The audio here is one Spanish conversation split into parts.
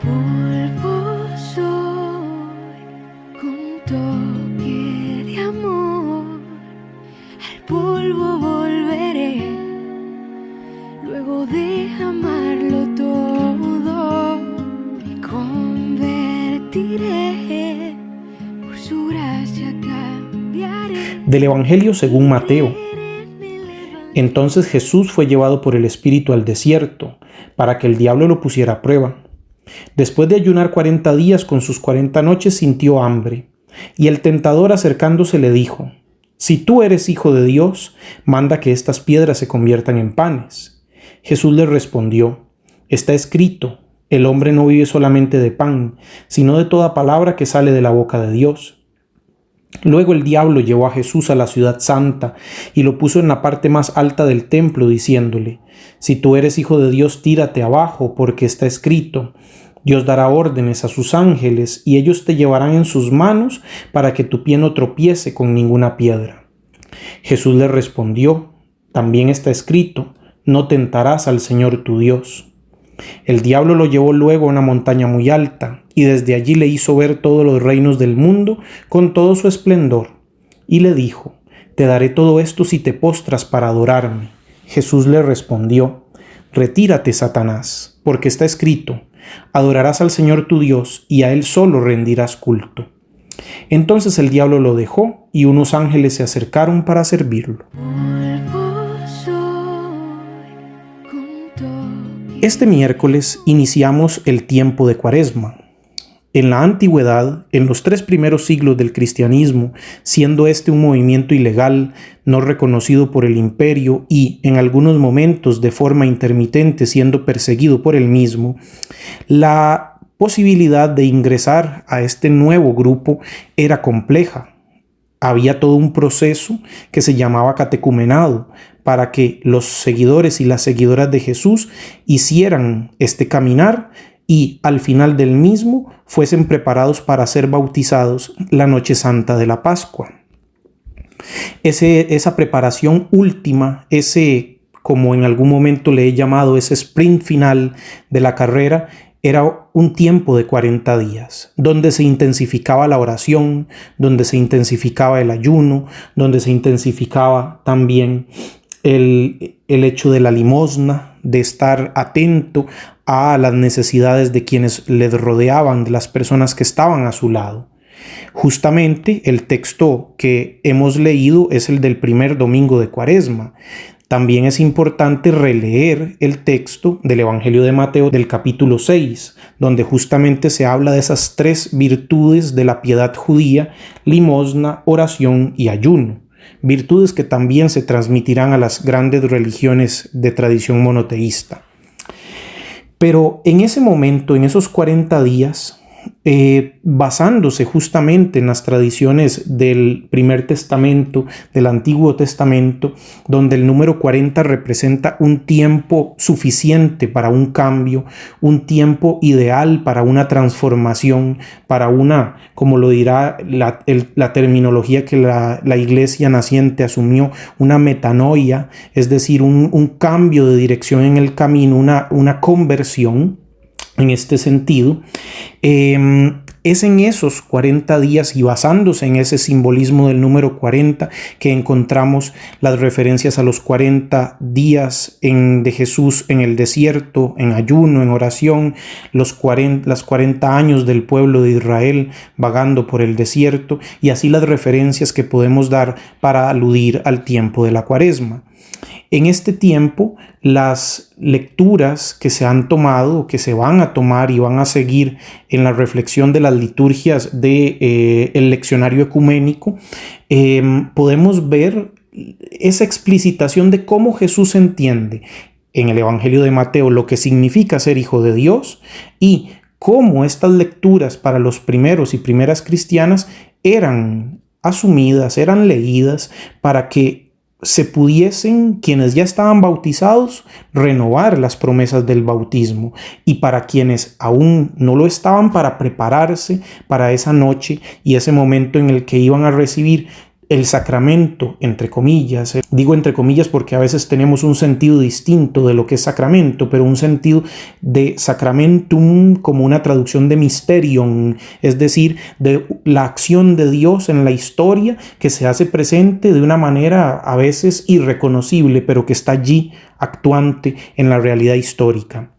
Polvo soy con toque de amor, al polvo volveré, luego de amarlo todo, me convertiré, por su gracia cambiaré. Del Evangelio según Mateo. Entonces Jesús fue llevado por el Espíritu al desierto, para que el diablo lo pusiera a prueba. Después de ayunar 40 días con sus 40 noches sintió hambre, y el tentador acercándose le dijo: «Si tú eres hijo de Dios, manda que estas piedras se conviertan en panes». Jesús le respondió: «Está escrito, el hombre no vive solamente de pan, sino de toda palabra que sale de la boca de Dios». Luego el diablo llevó a Jesús a la ciudad santa y lo puso en la parte más alta del templo, diciéndole: «Si tú eres hijo de Dios, tírate abajo, porque está escrito: Dios dará órdenes a sus ángeles, y ellos te llevarán en sus manos para que tu pie no tropiece con ninguna piedra». Jesús le respondió: «También está escrito: no tentarás al Señor tu Dios». El diablo lo llevó luego a una montaña muy alta, y desde allí le hizo ver todos los reinos del mundo con todo su esplendor, y le dijo: «Te daré todo esto si te postras para adorarme». Jesús le respondió: «Retírate, Satanás, porque está escrito: adorarás al Señor tu Dios, y a Él solo rendirás culto». Entonces el diablo lo dejó, y unos ángeles se acercaron para servirlo. Este miércoles iniciamos el tiempo de Cuaresma. En la antigüedad, en los 3 primeros siglos del cristianismo, siendo este un movimiento ilegal, no reconocido por el imperio y, en algunos momentos, de forma intermitente siendo perseguido por el mismo, la posibilidad de ingresar a este nuevo grupo era compleja. Había todo un proceso que se llamaba catecumenado para que los seguidores y las seguidoras de Jesús hicieran este caminar y al final del mismo fuesen preparados para ser bautizados la noche santa de la Pascua. Esa preparación última, como en algún momento le he llamado, ese sprint final de la carrera, era un tiempo de 40 días, donde se intensificaba la oración, donde se intensificaba el ayuno, donde se intensificaba también el hecho de la limosna, de estar atento a las necesidades de quienes les rodeaban, de las personas que estaban a su lado. Justamente el texto que hemos leído es el del primer domingo de Cuaresma. También es importante releer el texto del Evangelio de Mateo del capítulo 6, donde justamente se habla de esas 3 virtudes de la piedad judía: limosna, oración y ayuno. Virtudes que también se transmitirán a las grandes religiones de tradición monoteísta. Pero en ese momento, en esos 40 días, basándose justamente en las tradiciones del Primer Testamento, del Antiguo Testamento, donde el número 40 representa un tiempo suficiente para un cambio, un tiempo ideal para una transformación, para una, como lo dirá la terminología que la Iglesia naciente asumió, una metanoia, es decir, un cambio de dirección en el camino, una conversión. En este sentido, es en esos 40 días y basándose en ese simbolismo del número 40 que encontramos las referencias a los 40 días de Jesús en el desierto, en ayuno, en oración, las 40 años del pueblo de Israel vagando por el desierto, y así las referencias que podemos dar para aludir al tiempo de la Cuaresma. En este tiempo, las lecturas que se han tomado, que se van a tomar y van a seguir en la reflexión de las liturgias del leccionario ecuménico, podemos ver esa explicitación de cómo Jesús entiende en el Evangelio de Mateo lo que significa ser hijo de Dios, y cómo estas lecturas para los primeros y primeras cristianas eran asumidas, eran leídas para que se pudiesen, quienes ya estaban bautizados, renovar las promesas del bautismo, y para quienes aún no lo estaban, para prepararse para esa noche y ese momento en el que iban a recibir el sacramento, entre comillas, digo entre comillas porque a veces tenemos un sentido distinto de lo que es sacramento, pero un sentido de sacramentum como una traducción de mysterium, es decir, de la acción de Dios en la historia que se hace presente de una manera a veces irreconocible, pero que está allí actuante en la realidad histórica.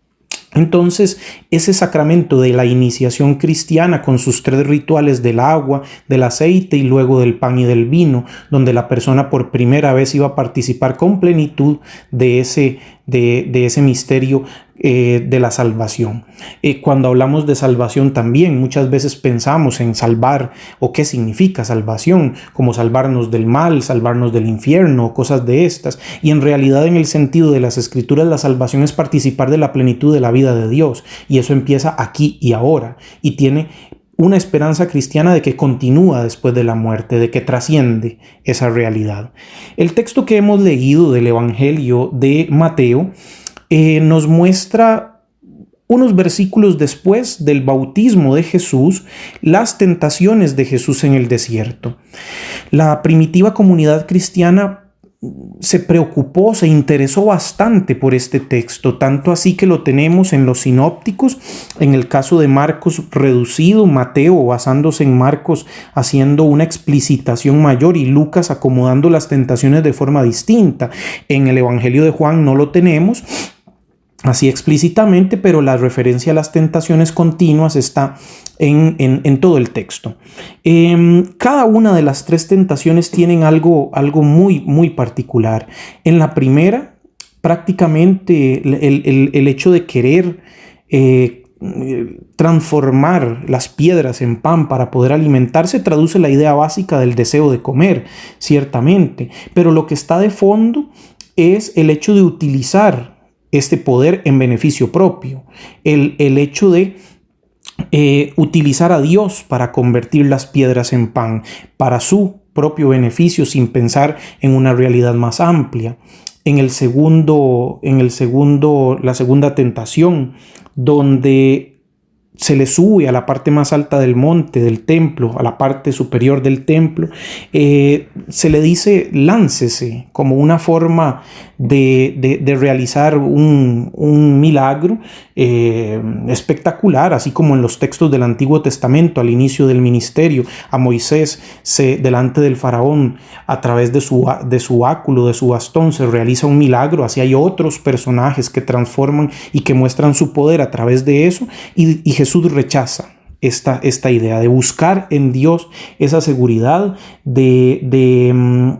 Entonces, ese sacramento de la iniciación cristiana con sus 3 rituales del agua, del aceite y luego del pan y del vino, donde la persona por primera vez iba a participar con plenitud de ese misterio de la salvación. Cuando hablamos de salvación también muchas veces pensamos en salvar o qué significa salvación, como salvarnos del mal, salvarnos del infierno, cosas de estas. Y en realidad en el sentido de las Escrituras la salvación es participar de la plenitud de la vida de Dios, y eso empieza aquí y ahora y tiene una esperanza cristiana de que continúa después de la muerte, de que trasciende esa realidad. El texto que hemos leído del Evangelio de Mateo nos muestra unos versículos después del bautismo de Jesús, las tentaciones de Jesús en el desierto. La primitiva comunidad cristiana se preocupó, se interesó bastante por este texto, tanto así que lo tenemos en los sinópticos, en el caso de Marcos reducido, Mateo basándose en Marcos haciendo una explicitación mayor y Lucas acomodando las tentaciones de forma distinta. En el Evangelio de Juan no lo tenemos así explícitamente, pero la referencia a las tentaciones continuas está en todo el texto. Cada una de las 3 tentaciones tienen algo muy, muy particular. En la primera, prácticamente el hecho de querer transformar las piedras en pan para poder alimentarse traduce la idea básica del deseo de comer, ciertamente, pero lo que está de fondo es el hecho de utilizar este poder en beneficio propio, el hecho de utilizar a Dios para convertir las piedras en pan, para su propio beneficio sin pensar en una realidad más amplia. La segunda tentación, donde se le sube a la parte más alta del monte, del templo, a la parte superior del templo, se le dice láncese como una forma de realizar un milagro espectacular, así como en los textos del Antiguo Testamento al inicio del ministerio. A Moisés delante del faraón, a través de su báculo, de su bastón, se realiza un milagro. Así hay otros personajes que transforman y que muestran su poder a través de eso, y Jesús rechaza esta idea de buscar en Dios esa seguridad de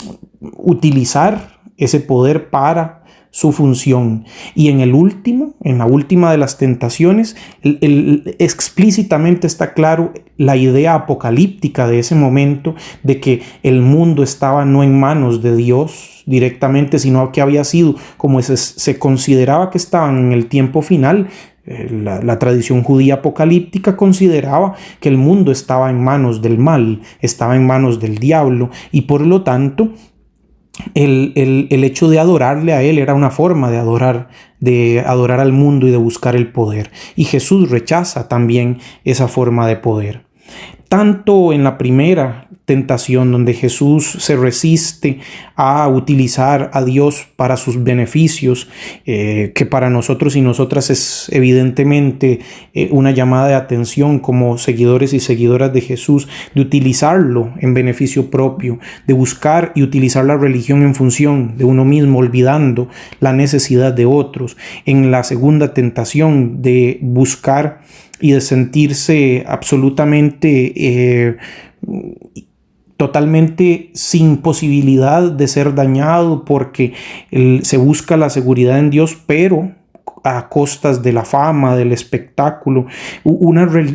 utilizar ese poder para su función. Y en la última de las tentaciones, explícitamente está claro la idea apocalíptica de ese momento, de que el mundo estaba no en manos de Dios directamente, sino que había sido, como se consideraba que estaban en el tiempo final. La tradición judía apocalíptica consideraba que el mundo estaba en manos del mal, estaba en manos del diablo, y por lo tanto el hecho de adorarle a él era una forma de adorar al mundo y de buscar el poder. Y Jesús rechaza también esa forma de poder. Tanto en la primera tentación, donde Jesús se resiste a utilizar a Dios para sus beneficios, que para nosotros y nosotras es evidentemente una llamada de atención como seguidores y seguidoras de Jesús, de utilizarlo en beneficio propio, de buscar y utilizar la religión en función de uno mismo, olvidando la necesidad de otros. En la segunda tentación, de buscar y de sentirse absolutamente totalmente sin posibilidad de ser dañado, porque se busca la seguridad en Dios, pero a costas de la fama, del espectáculo.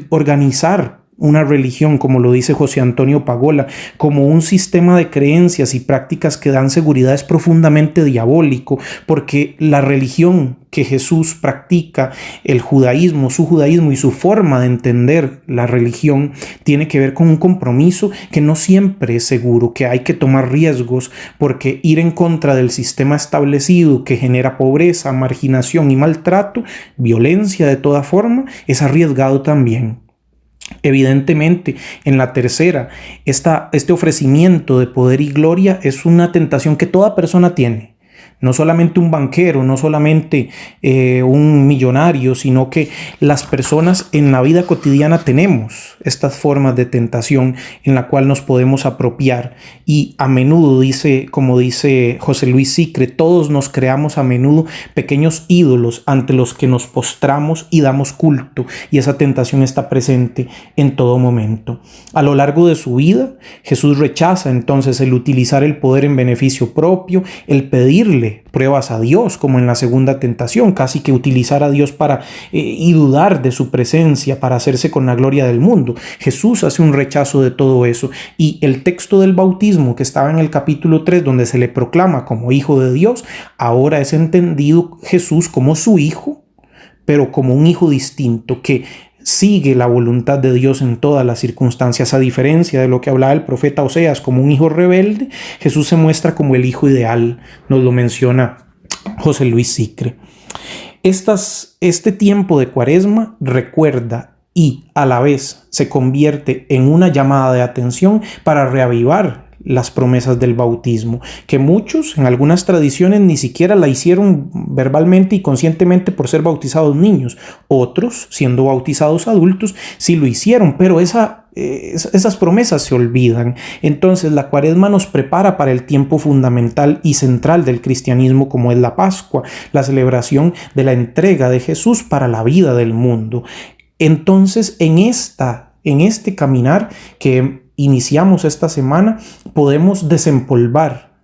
Organizar una religión, como lo dice José Antonio Pagola, como un sistema de creencias y prácticas que dan seguridad, es profundamente diabólico, porque la religión que Jesús practica, su judaísmo y su forma de entender la religión, tiene que ver con un compromiso que no siempre es seguro, que hay que tomar riesgos, porque ir en contra del sistema establecido que genera pobreza, marginación y maltrato, violencia de toda forma, es arriesgado también. Evidentemente, en la tercera, este ofrecimiento de poder y gloria es una tentación que toda persona tiene. No solamente un banquero, no solamente un millonario, sino que las personas en la vida cotidiana tenemos estas formas de tentación en la cual nos podemos apropiar. Y a menudo, como dice José Luis Sicre, todos nos creamos a menudo pequeños ídolos ante los que nos postramos y damos culto. Y esa tentación está presente en todo momento. A lo largo de su vida, Jesús rechaza entonces el utilizar el poder en beneficio propio, el pedirle pruebas a Dios, como en la segunda tentación, casi que utilizar a Dios y dudar de su presencia para hacerse con la gloria del mundo. Jesús hace un rechazo de todo eso, y el texto del bautismo que estaba en el capítulo 3, donde se le proclama como hijo de Dios, ahora es entendido Jesús como su hijo, pero como un hijo distinto que sigue la voluntad de Dios en todas las circunstancias. A diferencia de lo que hablaba el profeta Oseas como un hijo rebelde, Jesús se muestra como el hijo ideal, nos lo menciona José Luis Sicre. Este tiempo de Cuaresma recuerda y a la vez se convierte en una llamada de atención para reavivar las promesas del bautismo, que muchos en algunas tradiciones ni siquiera la hicieron verbalmente y conscientemente por ser bautizados niños. Otros, siendo bautizados adultos, sí lo hicieron, pero esas promesas se olvidan. Entonces la Cuaresma nos prepara para el tiempo fundamental y central del cristianismo, como es la Pascua, la celebración de la entrega de Jesús para la vida del mundo. Entonces en este caminar que iniciamos esta semana, podemos desempolvar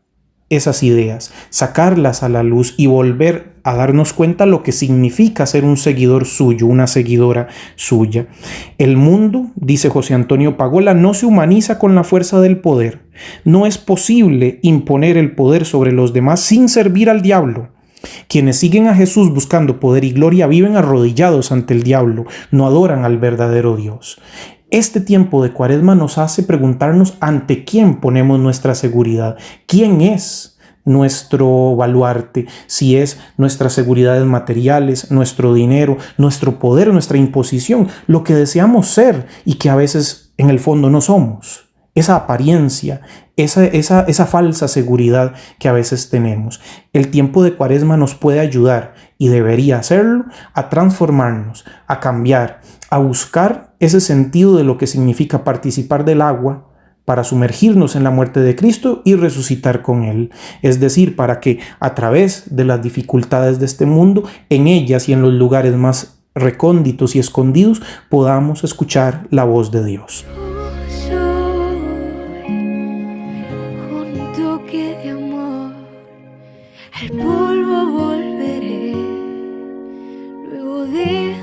esas ideas, sacarlas a la luz y volver a darnos cuenta lo que significa ser un seguidor suyo, una seguidora suya. El mundo, dice José Antonio Pagola, no se humaniza con la fuerza del poder. No es posible imponer el poder sobre los demás sin servir al diablo. Quienes siguen a Jesús buscando poder y gloria viven arrodillados ante el diablo, no adoran al verdadero Dios. Este tiempo de Cuaresma nos hace preguntarnos ante quién ponemos nuestra seguridad, quién es nuestro baluarte, si es nuestras seguridades materiales, nuestro dinero, nuestro poder, nuestra imposición, lo que deseamos ser y que a veces en el fondo no somos. Esa apariencia, esa falsa seguridad que a veces tenemos. El tiempo de Cuaresma nos puede ayudar, y debería hacerlo, a transformarnos, a cambiar, a buscar ese sentido de lo que significa participar del agua para sumergirnos en la muerte de Cristo y resucitar con Él. Es decir, para que a través de las dificultades de este mundo, en ellas y en los lugares más recónditos y escondidos, podamos escuchar la voz de Dios. Al polvo volveré, luego de